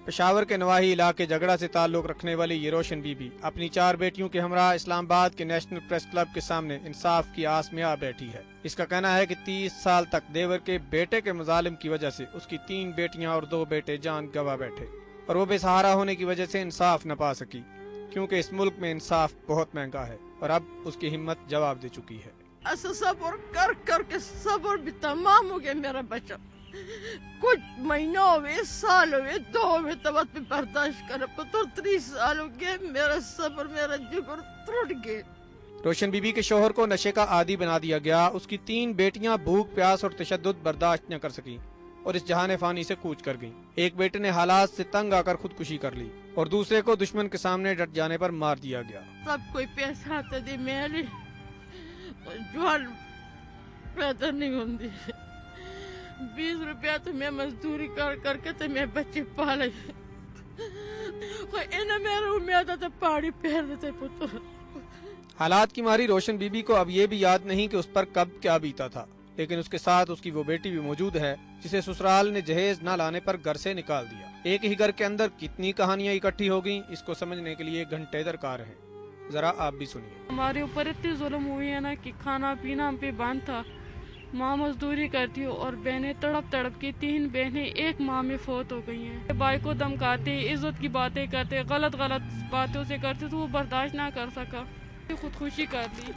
پشاور کے نواحی علاقے جھگڑا سے تعلق رکھنے والی یہ روشن بی بی اپنی 4 بیٹیوں کے ہمراہ اسلام آباد کے نیشنل پریس کلب کے سامنے انصاف کی آس میں آ بیٹھی ہے۔ اس کا کہنا ہے کہ 30 سال تک دیور کے بیٹے کے مظالم کی وجہ سے اس کی 3 بیٹیاں اور 2 بیٹے جان گنوا بیٹھے، اور وہ بے سہارا ہونے کی وجہ سے انصاف نہ پا سکی، کیونکہ اس ملک میں انصاف بہت مہنگا ہے اور اب اس کی ہمت جواب دے چکی ہے۔ ایسا صبر کر کے صبر بھی تمام ہو گیا میرا بچہ، کچھ مہینہ ہوئے، سال ہوئے، 2 ہوئے، تب میں برداشت کر پتر 30 سال ہو گئے، میرا صبر میرا جگر ٹوٹ گئے۔ روشن بی بی کے شوہر کو نشے کا عادی بنا دیا گیا، اس کی 3 بیٹیاں بھوک پیاس اور تشدد برداشت نہ کر سکیں اور اس جہان فانی سے کوچ کر گئیں۔ ایک بیٹے نے حالات سے تنگ آ کر خودکشی کر لی اور دوسرے کو دشمن کے سامنے ڈٹ جانے پر مار دیا گیا۔ سب کوئی پیسہ آتا دی میری جوان پیدا نہیں ہوندی، 20 روپیہ تو میں مزدوری کر کے تو میں بچے پالے، انہیں میرا امید آتا پہاڑی پھیر دیتے پتر۔ حالات کی ماری روشن بی بی کو اب یہ بھی یاد نہیں کہ اس پر کب کیا بیتا تھا، لیکن اس کے ساتھ اس کی وہ بیٹی بھی موجود ہے جسے سسرال نے جہیز نہ لانے پر گھر سے نکال دیا۔ ایک ہی گھر کے اندر کتنی کہانیاں اکٹھی ہو گئیں، اس کو سمجھنے کے لیے گھنٹے درکار ہیں۔ ذرا آپ بھی سنیے۔ ہمارے اوپر اتنی ظلم ہوئی ہے نا کہ کھانا پینا ہم پہ بند تھا، ماں مزدوری کرتی ہو اور بہنیں تڑپ کی 3 بہنیں ایک ماہ میں فوت ہو گئی ہیں۔ بھائی کو دمکاتے، عزت کی باتیں کرتے، غلط باتوں سے کرتے تو وہ برداشت نہ کر سکا، خودکشی کر لی۔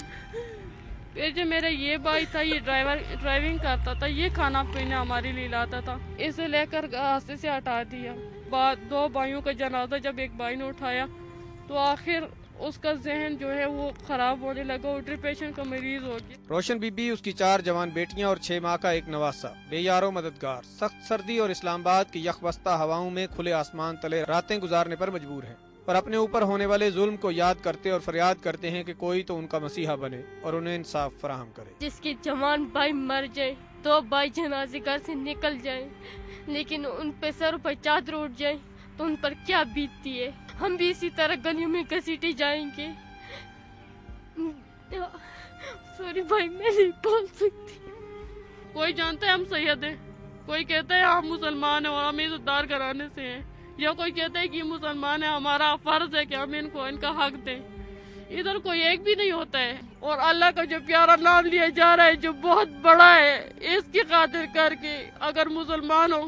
پھر جو میرا یہ بھائی تھا، یہ ڈرائیونگ کرتا تھا، یہ کھانا پینا ہمارے لیے لاتا تھا، اسے لے کر راستے سے ہٹا دیا۔ 2 بھائیوں کا جنازہ جب ایک بھائی نے اٹھایا تو آخر اس کا ذہن جو ہے وہ خراب ہونے لگا اور ڈپریشن کا مریض ہو گیا۔ روشن بی بی، اس کی 4 جوان بیٹیاں اور 6 ماہ کا ایک نواسا، بے یار و مددگار، سخت سردی اور اسلام آباد کی یخ بستہ ہواؤں میں کھلے آسمان تلے راتیں گزارنے پر مجبور ہیں، اور اپنے اوپر ہونے والے ظلم کو یاد کرتے اور فریاد کرتے ہیں کہ کوئی تو ان کا مسیحا بنے اور انہیں انصاف فراہم کرے۔ جس کے جوان بھائی مر جائے، 2 بھائی جنازے گھر سے نکل جائیں، لیکن ان پہ سر پر چادر اٹھ جائے تو ان پر کیا بیتتی ہے۔ ہم بھی اسی طرح گلیوں میں گھسیٹے جائیں گے۔ سوری بھائی، میں نہیں بول سکتی۔ کوئی جانتا ہے ہم سید ہیں، کوئی کہتا ہے ہم مسلمان ہیں اور ہم عزت دار گھرانے سے ہیں، یا کوئی کہتا ہے کہ یہ مسلمان ہے، ہمارا فرض ہے کہ ہم ان کو ان کا حق دیں۔ ادھر کوئی ایک بھی نہیں ہوتا ہے، اور اللہ کا جو پیارا نام لیا جا رہا ہے جو بہت بڑا ہے، اس کی خاطر کر کے اگر مسلمان ہو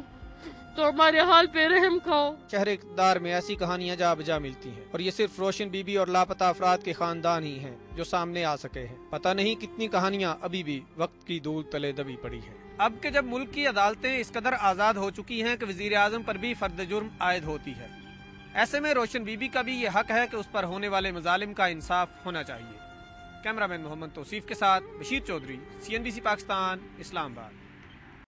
تو ہمارے حال پہ رحم کھاؤ۔ شہر اقتدار میں ایسی کہانیاں جا بجا ملتی ہیں، اور یہ صرف روشن بی بی اور لاپتہ افراد کے خاندان ہی ہیں جو سامنے آ سکے ہیں۔ پتہ نہیں کتنی کہانیاں ابھی بھی وقت کی دھول تلے دبی پڑی ہیں۔ اب کہ جب ملک کی عدالتیں اس قدر آزاد ہو چکی ہیں کہ وزیر اعظم پر بھی فرد جرم عائد ہوتی ہے، ایسے میں روشن بی بی کا بھی یہ حق ہے کہ اس پر ہونے والے مظالم کا انصاف ہونا چاہیے۔ کیمرہ مین محمد توصیف کے ساتھ بشیر چودھری، CNBC پاکستان، اسلام آباد۔